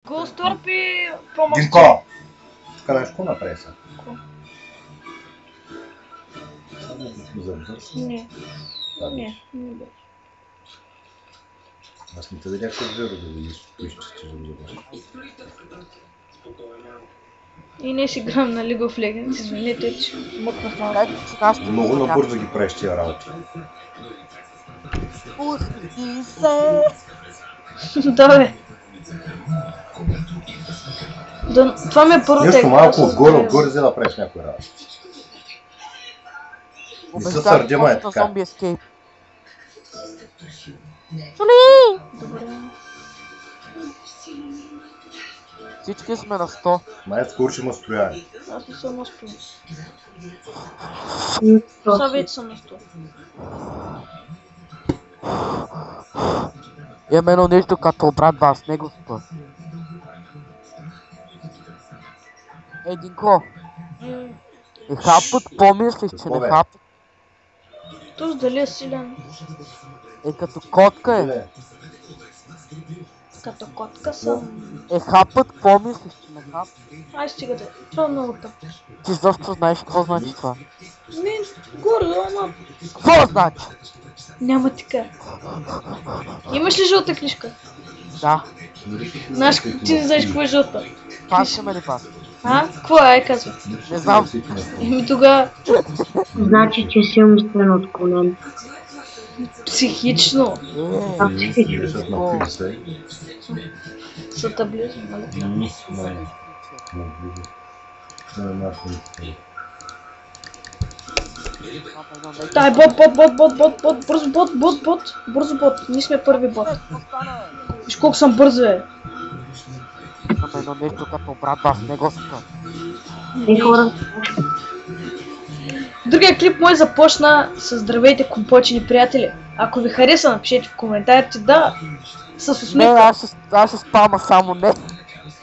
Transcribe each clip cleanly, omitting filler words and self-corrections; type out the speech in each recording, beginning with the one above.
Ghost и помощ. Динко! Тук нещо направи са. Не. Не, не бе. Аз не те видях с зеро да видиш, поизчистиш да видиш. И не си играм на League of Legends, извинете, че мъкнах малко. Много набързо ги правиш тия работи. Пусти се! Да, бе. Това ми е първата Нещо игра малко с отгоре, за да правиш някой работи. Не се сърдима е така. Зомби Escape. Чули! Добре. Всички сме на 100. Май скоро ще има строяне. Аз не съм на 100. Сега вече съм на 100. Имаме едно нещо като брат вас, не го спа. Динко. Хапът, помислиш, че не хапът. Този дали е силен? Като котка е. Като котка съм. Хапът, помислиш, че не хапът. Ай, стига да. Това е много тъп. Ти защо знаеш какво значи това? Не, горе, ама. Какво значи? Няма така. Имаш ли жълта книжка? Да. Знаеш, ти не знаеш какво е жълта. Пасваме ли пас? Какво е, казва? Не знам. Тогава... Значи, че си умствено отклонен. Психично. Психично. Са таблизм, нали? Дай, бот, бързо бот, ние сме първи бот. Виж колко съм бързо, бе. Имаме едно нещо като брат вас, не го спа. Другия клип мой започна с здравейте, компочени приятели. Ако ви хареса, напишете в коментарите да. С усмивка. Не, аз ще спама само не.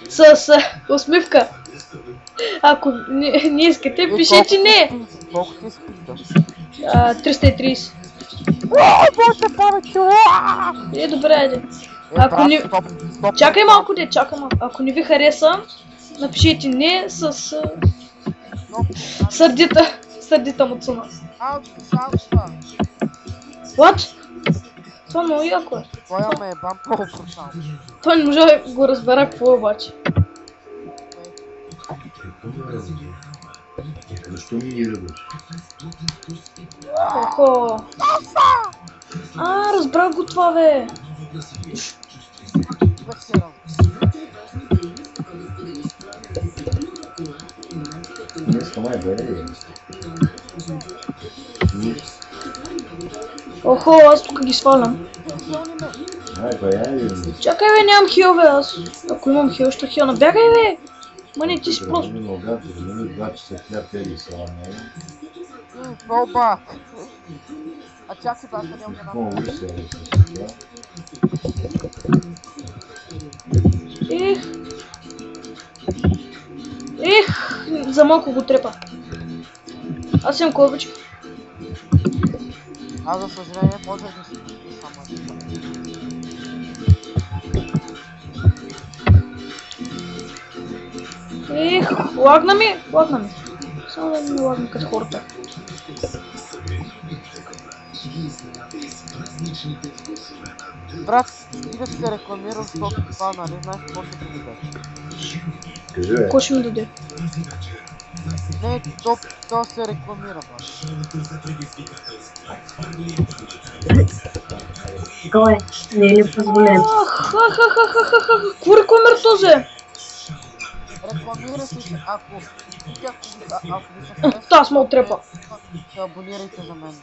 С усмивка. Ако не искате, пишете не. Колко ти спита? 330. Боже, повече! Добре, айде. Ако не... Чакай малко, чакай малко. Ако не ви хареса, напишете не с... Сърдита Муцуна. What? Това много яко е. Твоя ме е бам много брутално. Той не може да го разбера какво е обаче. Защо ми ги ръбаш? Охо. Разбрах го това, бе. Днеска май бе. Охо, аз тук ги свалям. Чакай, бе, нямам хил, бе, аз. Ако имам хил, ще хил. Набягай, бе. Мани, ти си просто. Проба! А чакай, бака, няма За малко го трепа. Аз имам колбичка. Аз за съжаление може да си само. Лагна ми. Само да ми лагна като хората. Брат, ти да се рекламирам, защото това, нали, знаеш какво ще ти даде? Кажи, бе. Какво ще ми даде? Не, то се рекламира, брат. Той не е ли позволен? Какво рекламира този? Рекламира се, ако ви се харесва. Аз ме отрепа. Се абонирайте за мен.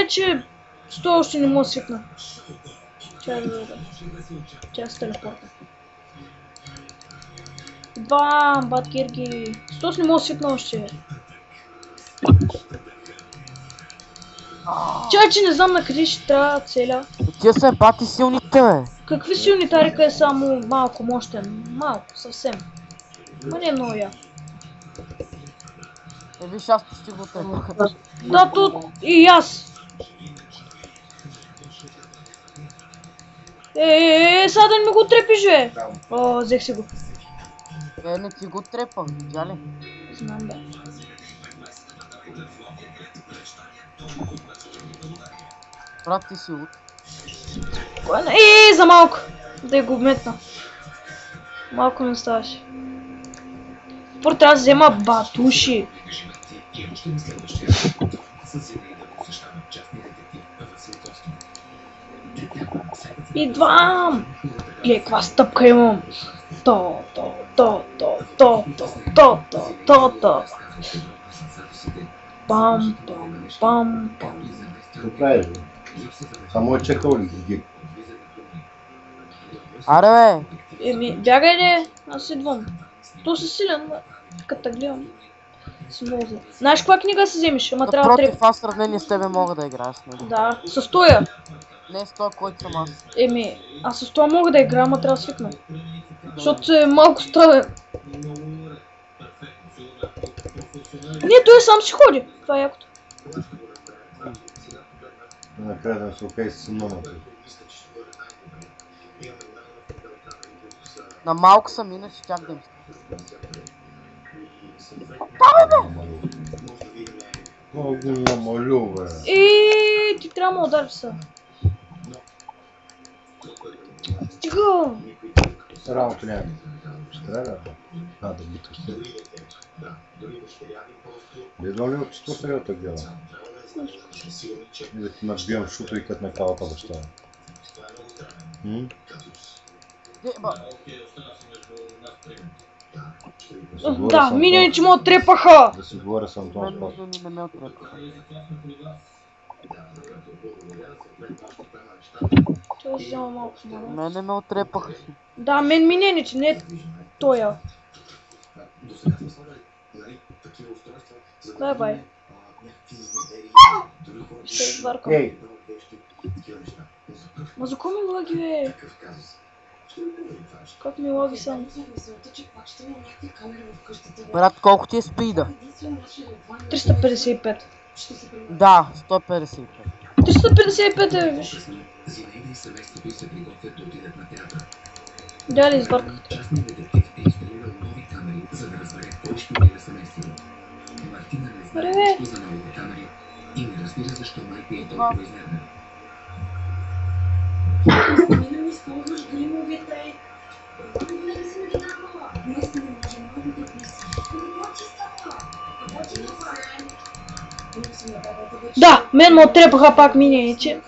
Че сто още не мога да свикна. Чай с телепорта. Бам, баткирки. Сто не мога да свикна още. Че не знам на къде ще трябва целя. Тия са бати силните, бе. Какви силни, Тарика е само малко мощен. Малко, съвсем. Ма не е много я. Виж, аз почти го тръгнах. Да, тут и аз. Сега да не ми го трепиш, бе! О, взех си го. Не ти го трепах, видя ли? Знам, бе. Брат, ти си луд. За малко! Да я го метна. Малко не ставаше. Първо трябва да взема батуши. Идвам! Гледай, каква стъпка имам! То. Пам. Какво правиш, бе? Само е чекал ли ги? Аре, бе! Бягай, не! Аз идвам. То си силен, бе. Като те гледам. Си много зле. Знаеш каква книга си вземеш? Ама трябва да Напротив, трепа. аз в сравнение с тебе мога да играя с него. Да, с тоя. Не с този, който съм аз. Аз с това мога да играя, ама трябва да свикна. Защото е малко странен. Не, той сам си ходи. Това е якото. Накрая да не се окей с синомата. На малко съм, иначе чак да им. Много го намалю, бе. Ти трябва да ме удариш сега. Стига! Рамото няма. Стреля. Да биташ се. Едно ли от четвъртата гледа? И да ти набивам шуто и като ме калата баща. Да, миньоните му отрепаха! Да си говоря с Антон Мен Спас. миньони не ме отрепаха. Той взема малко мало. Мен не ме отрепаха. Да, мен миньоните, не тоя. Бай. Ще извъркам. Ей! Ма за кой ми лаги, бе? Как ми лаги сам? Брат, колко ти е спида? 355. Да, 155. 355 е, виж. Дали извъркахте. Аре, бе! Да, мен ме отрепаха пак миньоните.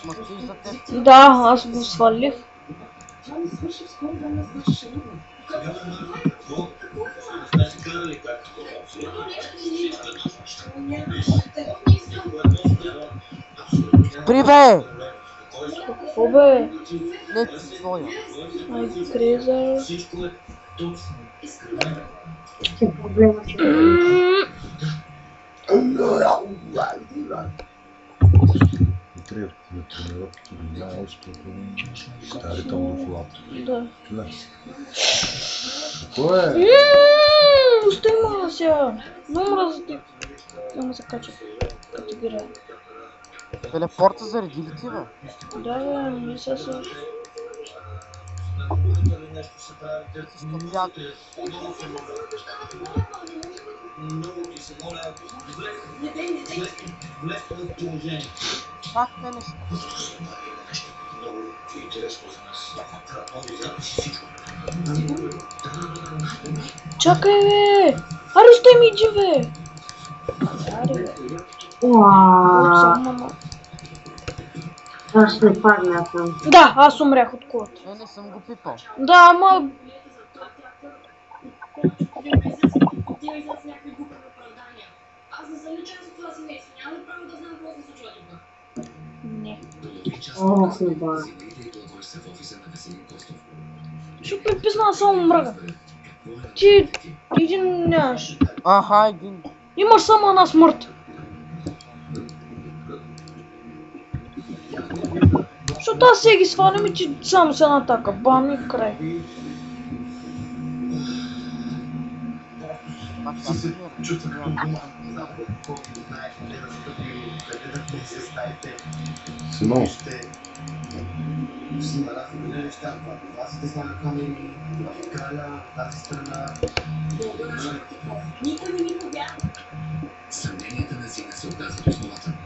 Мъчиш за теб. Да, аз го свалих. Спри, бе! Какво, бе? Не ти своя. Ай, креза. Че проблема си. Трябва на тренировки, знаеш, стари там до колата. Да. Какво е? Стой ма сега. Много мраза ти. Няма се кача. Като играе. Телепорта заради ли ти, бе? Да, бе, не се се. Стопят. Как ме не Чакай, бе! Аре, стой ми иди, бе! Аре, бе. Уаа, Мама. аз не падна там. Да, аз умрях от колата. Не съм го пипал. Да, ама... Не. Ох, не ба. Ще приписна само мръга. Ти един нямаш. Аха, един. Имаш само една смърт. Защото аз сега ги свалям и ти само с една атака. Бам и край. Синон, Съмненията на Зина се оказват основателни.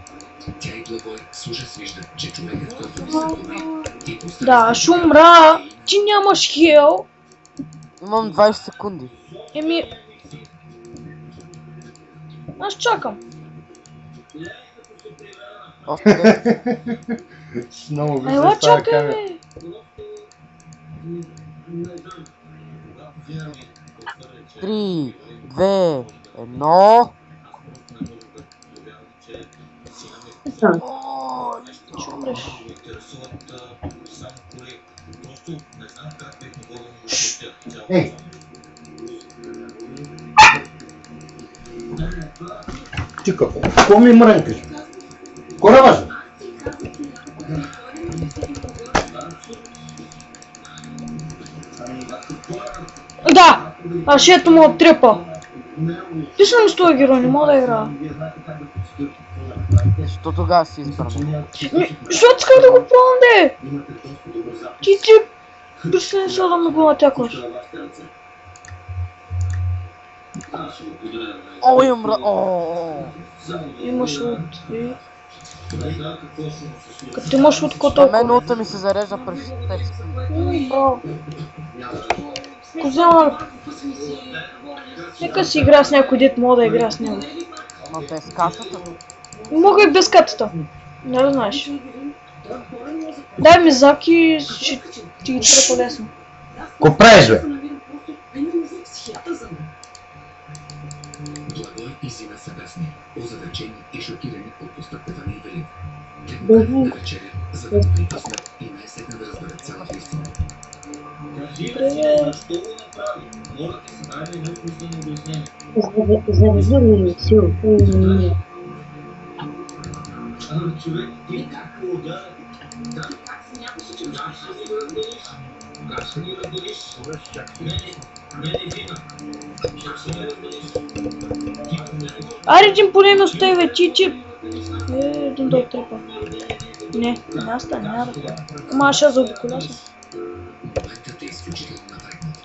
Тя и Благой с ужас виждат, че човекът, който ги сътвори и поставя... Да, ще умра. Ти нямаш хел. Имам 20 секунди. Еми... Аз чакам. Още 10. Много ви Ела се става чакай, камера. бе. Три, две, едно. Ще умреш. Ей! Ти какво ми мрънкаш? Кора важно? Да! Аз ето му оттрепа. Писам с този герой, не мога да играя. Защо тогава си избран? Защото исках да го пробвам, де! Ти престани сега да ме го натякваш. О, имра! О. Имаш лут. Като имаш лут, какво На мен толкова? улта ми се зарежда през 5 секунди. Браво. Козел, нека си игра с някой дет, мога да игра с него. Ама без касата. Мога и без катата. Не да знаеш. Дай ми заки и ще ти ги трепа лесно. Ко правиш, бе? Благой и Зина са гасни, озадачени и шокирани от постъпката на Ивелин. Те Беги. му да вечеря, за да го припуснат и най-сетне да разберат цялата истина. Привет. Заведи си от Аре, един поне ми остави, бе, ти. Един да оттрепа. Не, няма стане, няма да правя. Ама аз ще заобиколя се. Моментът е изключително напрегнат.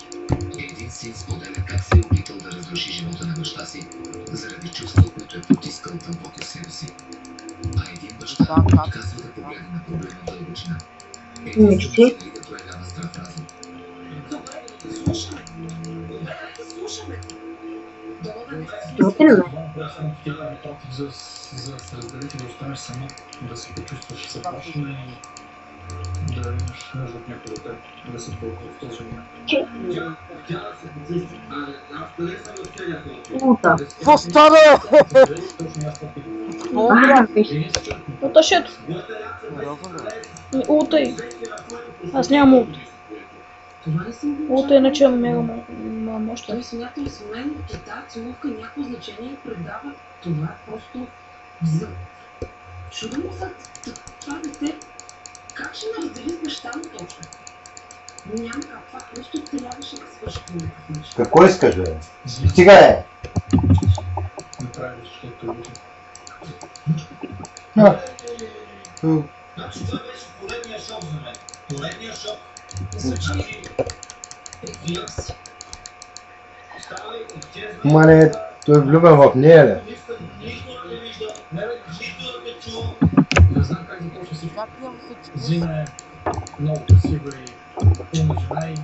Един син споделя как се е опитал да разруши живота на баща си, заради чувства, които е потискал дълбоко в себе си. А един баща отказва да погледне на проблема в дълбочина. Един се дали да проявява здрав разум. За да се разделиш и да останеш сама, да се почувстваш съгласна и да имаш нужда от някой дете, да се толкова в този момент. Ута. Какво стана? Умрях. Уташето. Утай. Аз нямам ут. Утай, иначе мега мощно. Той смята ли с мен, че тази целувка някакво значение предава? Това е просто взъм. Чудо му за това дете. Как ще ме раздели с баща му точно? Няма как, това просто трябваше да свърши по някакъв начин. Какво искаш, бе? Стига, бе! Направи, защото е лъжа. Значи това беше поредния шок за мен. Поредния шок. Звучи... Виям си. Става ли, изчезва... Мале, той е влюбен в нея, ли? Не искам нищо да ме вижда, нищо да ме чува. Не знам как започва всичко. Как имам всички? Зина е много красива и умна жена и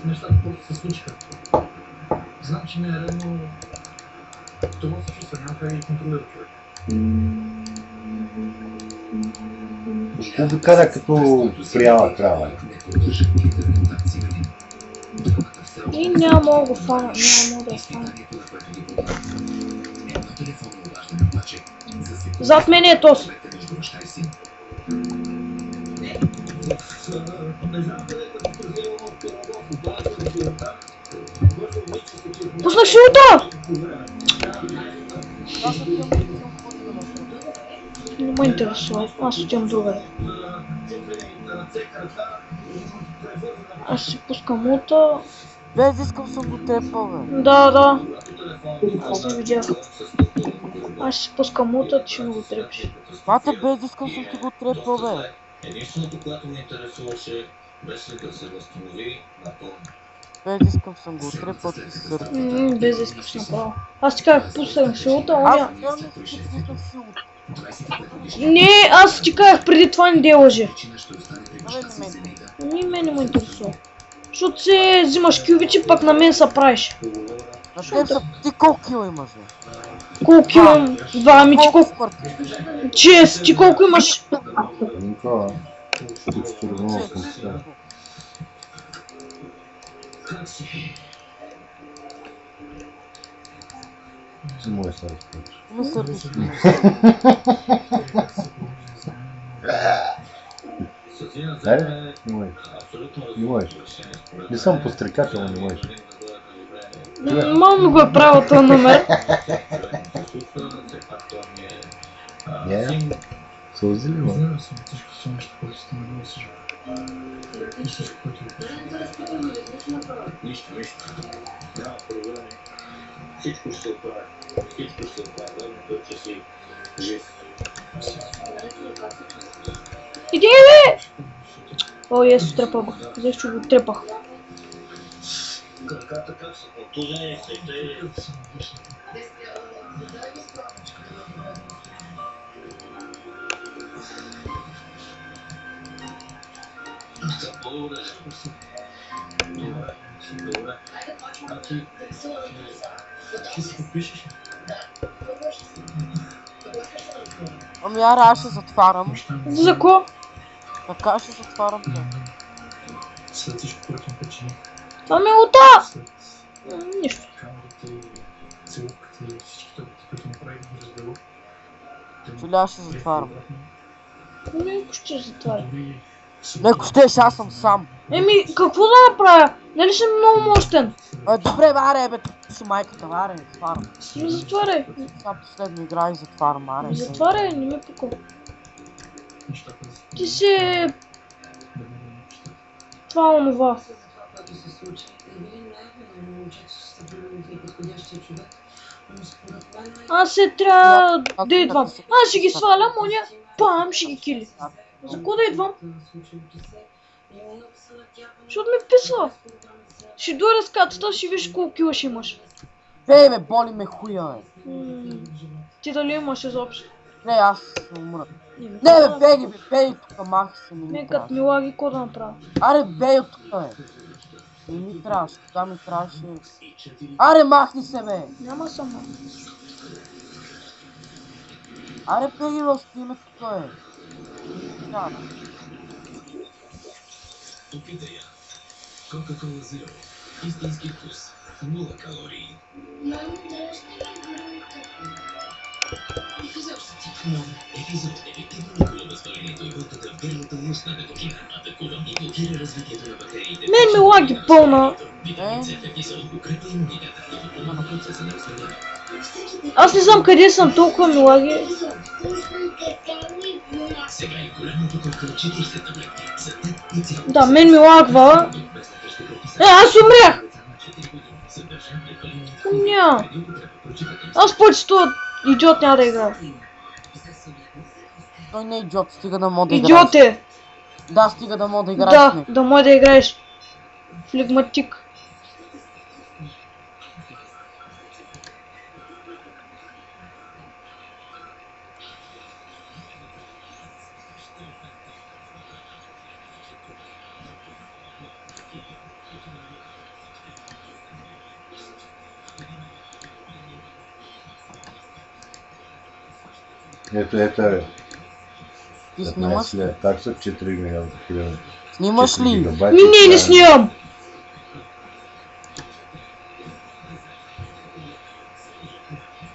нещата просто се случиха. Знам, че не е редно. Това се чувства, няма как да ги контролира човек. Какво би каза като прияла крава? Не поддържа никакъв контакт с Ивелин. Драмата все още И няма мога го фана, няма мога да я фана. изпитанието, на което ги подава. Едно телефонно обаждане обаче засекува Зад мен е този. човека между баща и син. Не знам къде като прозирам от Пирогов, обаче да си оттам. Бързо вече се че... Пуснах си ута! Аз отивам да видим какво да направя. Не ме интересува, аз отивам другаде. Аз си пускам ута. Без искам съм го трепал, бе. Да. Аз не видях. Аз си пускам ута, ти ще ми го трепиш. Пате, без искам съм ти го трепал, бе. Единственото, което ме интересуваше, беше да се възстанови напълно. Без искам съм го отрепал и сърце. Без да искаш направо. Аз ти казах, пуснах силата, Аз оня... реално пуснах силата. Не, аз ти казах преди това не лъжи. Абе, не мен. Не, мен не ме интересува. Защото се взимаш кюбичи, пък на мен се правиш. На теб са... Ти колко кила имаш, бе? Колко имам? Два, ами ти колко? спорта? 6, ти колко имаш? Никога. Тук ще равнува съм сега. Мой се разпочва. Ми сърдиш. Дай, не можеш. Не можеш. Не съм пострекател, не можеш. Мама ми го е правил този номер. Не, сълзи ли, ма? Знам съм тежко с нещо, което сте ме много съжал. И всичко, което ви кажа. Нищо. Няма проблеми. Всичко ще се оправи. Главното е, че си жив. Иди, бе! О, ес, трепах го. Взех, че го трепах. Краката как са контузени, те... Добре. А Ти се подпишеш? Ами аз ще затварям. За ко? Така ще затварям. След всичко, което ми причини. Ами ота! След Нищо. камерите и целувката и всичките опити, които направих да ги разберу. Чули, аз ще затварям. Леко ще затваря. Леко щеш, аз съм сам. Еми, какво да направя? Нали съм много мощен? Добре, аре, бе, ти си майката, аре, затварям. Затваряй. Сега последно игра и затварям, аре. Затваряй, не ме пука. Ти си... Това онова. За това, което се случи. Евелин не е виновна, момчето ще се влюбим в подходящия човек. Но според мен... Аз се трябва да идвам. Аз ще ги свалям, оня пам ще ги кили. За какво да идвам? Защото ме писва. Ще дойда с катата, ще виж колко кила ще имаш. Бе, боли ме хуя, бе. Ти дали имаш изобщо? Не, аз ще умра. Не, Не, бе, бей тука, махи се, не ми Мен трябваше. като милаги, какво да направя? Аре, бей от тука, бе. Не ми трябваше, тогава ми трябваше. Аре, махни се, бе. Няма само. Аре, бей, бе, остави ме тука, бе. Не ми трябва. Опитай я. Кока-кола Зеро. Истински вкус. 0 калории. Изобщо ти помогна. Епизод ефективно лекува възпалението и вътата в гърлата лъчната токсина. Атакува и блокира развитието на бактериите. Мен ми лаги пълна. Витамин С в епизод укрепва имунитета и подпомага процеса на възстановяване. Аз не знам къде съм, толкова ми лаги. Сега е голема упаковка от 40 таблетки. За теб и цяло. Да, мен ми лагва. Аз умрях! Ня. Аз повечето идиот няма да играя. Той не е идиот, стига да мога да играеш. Идиот е! Да, стига да мога да играеш. Да, да може да играеш. Флегматик. Ето е. Ти снимаш ли? След такса 4 милиона. Снимаш ли? Ми не снимам!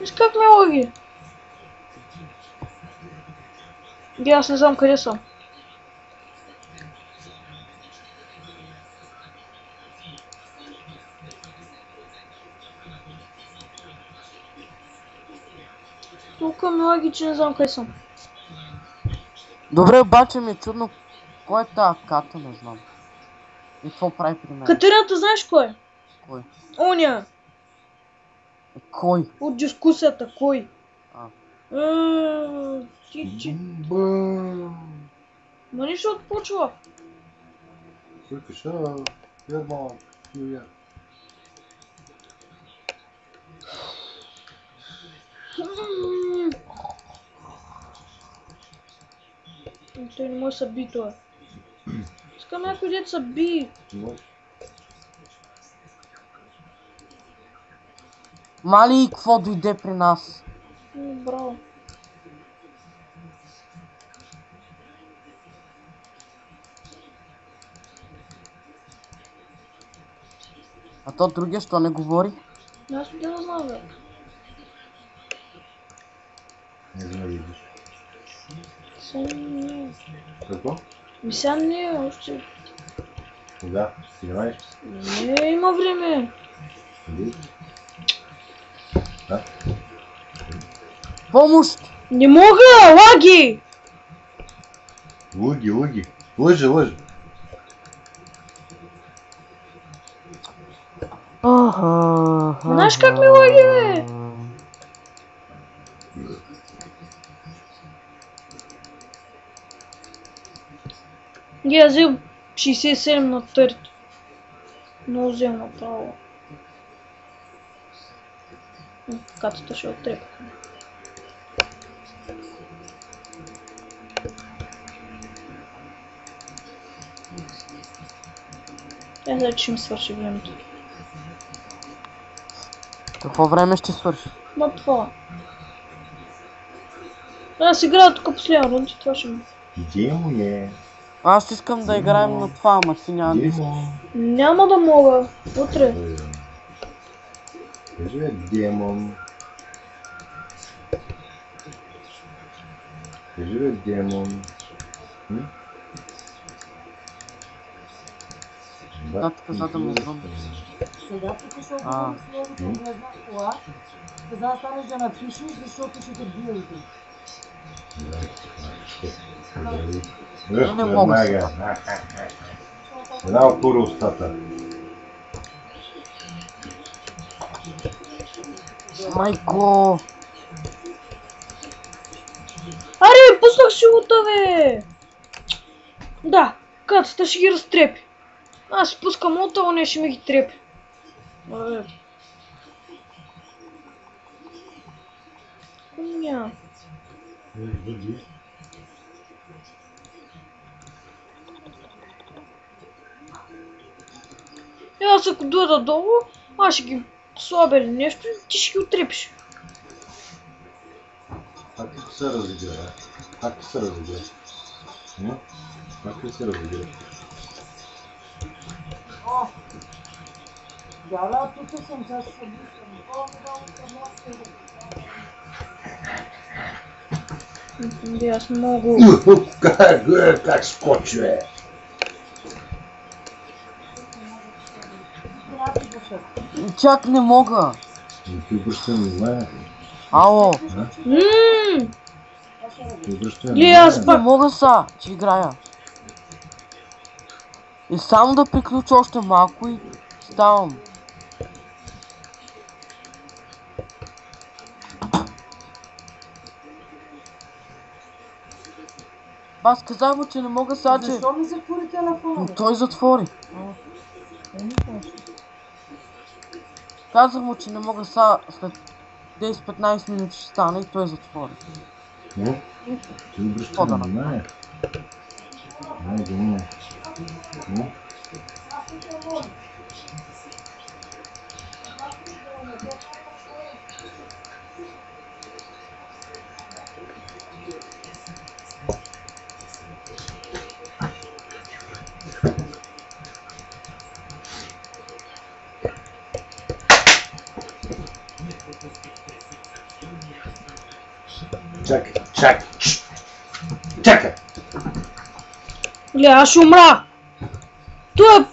Виж как ме лаги. Ди, аз не знам къде съм. Толкова ме лаги, че не знам къде съм. Добре, обаче ми е чудно. Кой е тази ката, не знам. И какво прави при мен? Катерината знаеш кой? Кой? Оня! Кой? От дискусията, кой? А. Ти. Ма нищо отпочва. Викаш, Ерман, Юлия. Той не може да се би това. Искам някой дет се би. Мали, какво дойде при нас? Браво. А то другия, що не говори? Аз не да знам, бе. Не видиш. Сега не. Какво? Сега не, още. Кога? Снимаеш? Не, има време. Да? Помощ! Не мога, лаги! Лъги. Лъжи. Знаеш как ми лаги, бе? Я взел 67 на търт. Но взел направо. Катата ще отрепа. Сега че ми свърши времето. Какво време ще свърши? Ма това. Аз играя тук последния рунд и това ще ми. Демо е. Аз искам да играем на това, ама ти няма да искаш. Няма да мога. Утре. Кажи бе, демон. Кажи бе, демон. Да, ти каза да му връм. Сега тук ще обърнем словото влезна в кола. Каза да станеш да напишеш, защото ще те биете. Не мога сега. Една опора устата. Майко! Аре, пуснах силата, бе! Да, кацата ще ги разтрепи. Аз пускам лута, а не ще ми ги трепи. Абе. Ня. Аз ако дойда долу, аз ще ги слабя или нещо и ти ще ги отрепиш. Как ти се разигра? Как ти се разигра? Как ти се разигра? О! Да, тук съм, сега ще се близкам. О, Да, аз много... Как скочи, бе? Чак не мога! Ти обръщай не знае. Ало! Ти обръщай Ли, не аз знае. Не мога са, че играя. И само да приключа още малко и ставам. Аз казах му, че не мога сега, че... Защо ми затвори телефона? Но той затвори. Казах му, че не мога сега, след 10-15 минути ще стане и той затвори. Ти обръщай не знае. Не, дума. Чакай! Ли, аз ще умра! Това...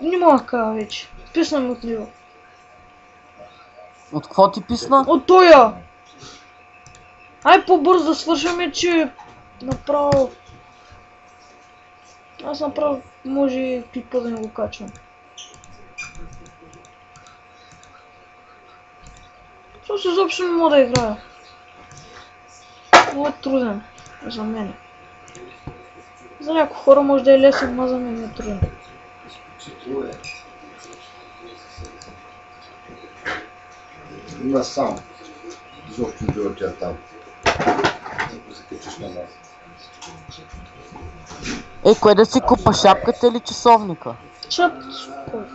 Не мога да кажа вече. Писна ми от него. От какво ти писна? От тоя! Ай по-бързо да свършваме, че... Направо... Аз направо може клипа да не го качвам. Защото изобщо не мога да играя. Много е труден за мен. За някои хора може да е лесен, но за мен е трудно. Има сам. Изобщо не бива тя там. Ако се качиш на нас. Кое да си купа, шапката или часовника? Шапката.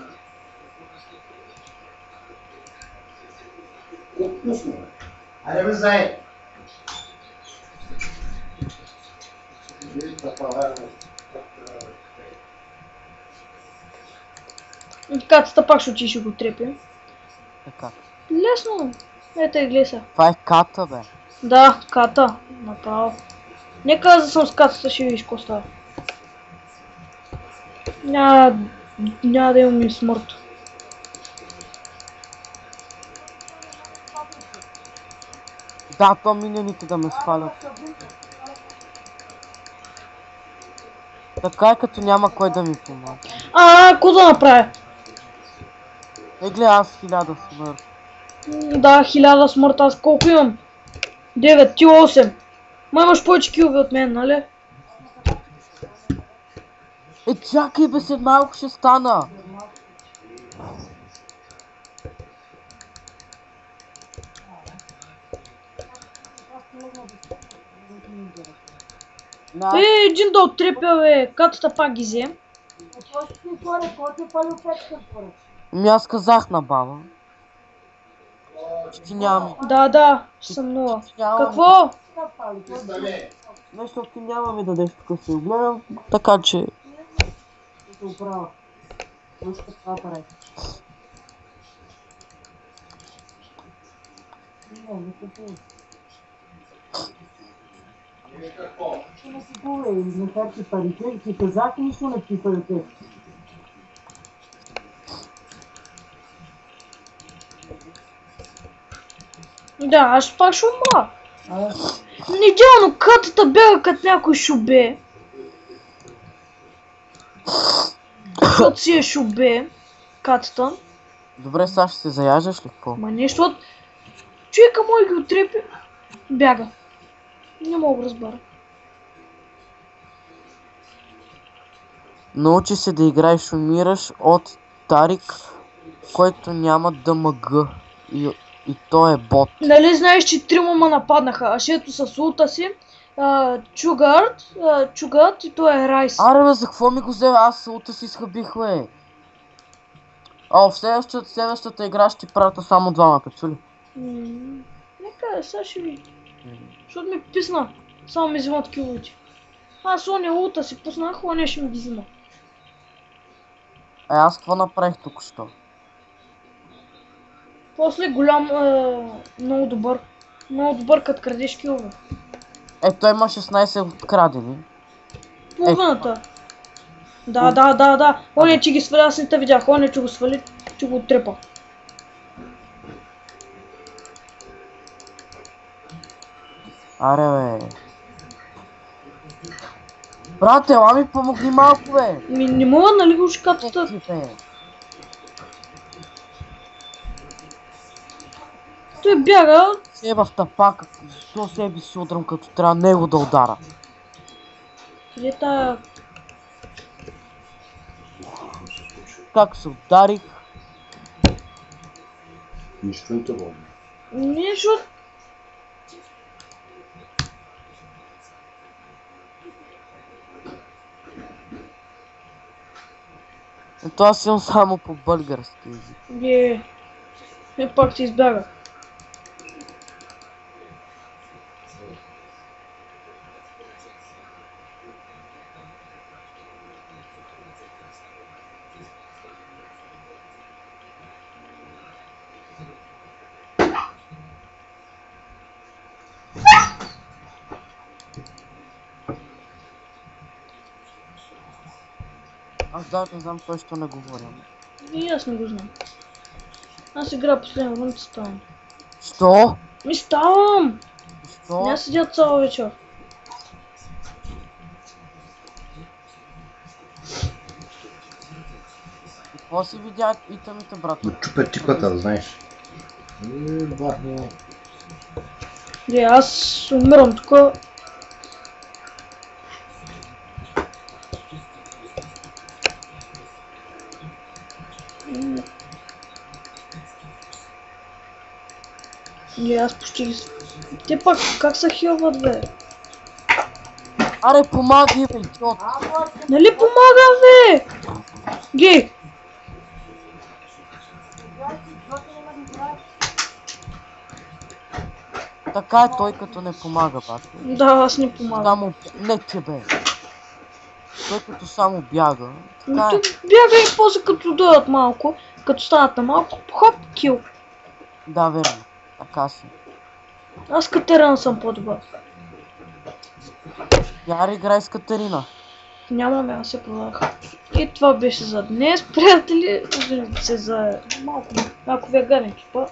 Вкусно е. Айде бе, зае! Кацата пак ще отиш и го трепи. Така. Лесно. Ето и глеса. Това е ката, бе. Да, ката. Направо. Нека да съм с кацата, ще видиш какво става. Няма да имам и смърт. Да, то миньоните да ме свалят. Така е, като няма кой да ми помага. Какво да направя? Гледай, аз 1000 смърт. Да, 1000 смърт, аз колко имам? 9, ти 8. Ма имаш повече килове от мен, нали? Чакай бе, след малко ще стана. Един да оттрепя, бе. Катата пак ги взем. Аз казах на баба. Че ти нямам. Да, ще съм нова. Какво? Нещо ти няма ми дадеш тук си огледам, така че... Да, аз пак ще умра. Идеално катата бяга като някой шубе. Защото си е шубе. Катата. Добре, сега ще се заяждаш ли какво? Ма нещо от... Човека мой ги отрепи. Бяга. Не мога да разбера. Научи се да играеш, умираш от Тарик, който няма ДМГ. И той е бот. Нали знаеш, че трима ма нападнаха? Ашето с улта си, Чугат и той е Райс. Аре бе, за какво ми го взе? Аз улта си изхъбих, бе. В следващата игра ще ти прата само двамата, чули? Нека, сега ще ви. Защото ми писна. Само ми взимат киловете. Аз оня улта си пуснах, оня ще ми ги взима. Аз какво направих тук що? После голям, много добър. Много добър като крадеш килове. Той има 16 крадени. Половината. Да. Оня, че ги свали, аз не те видях. Оня, че го свали, че го отрепа. Аре бе. Брате, ела ми помогни малко, бе. Не мога, нали го шкатата. Той бяга. Себа в тапака, защо себе си удрям, като трябва него да удара? Къде тая? Как се ударих? Нищо не те води. Нищо. Това си имам само по български език. Пак ти избяга. Аз даже не знам кой ще не говорим. И аз не го знам. Аз игра последния рунд и ставам. Що? Ми ставам! Що? Не седя цяла вечер. Какво си видя итамите, брат? Чупят тиквата, знаеш. Бахно. Аз умирам тук. И аз почти ги... Те пак как се хилват, бе? Аре, помагай, бе, идиот. Нали помагам, бе? Ги! Така е той като не помага, бате. Да, аз не помагам. Само... Не че, бе. Той като само бяга. Но Така те е. бяга и после като дойдат малко, като станат на малко, хоп, кил. Да, верно. Така си. Аз Катерина съм по-добър. Яри, играй с Катерина. Нямаме, аз се продах. И това беше за днес, приятели. Виждате се за малко веганен кипа.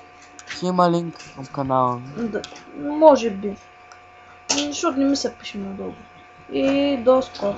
Ще има линк към канала ми. Да, може би. Защото не ми се пише надолу. И до скоро.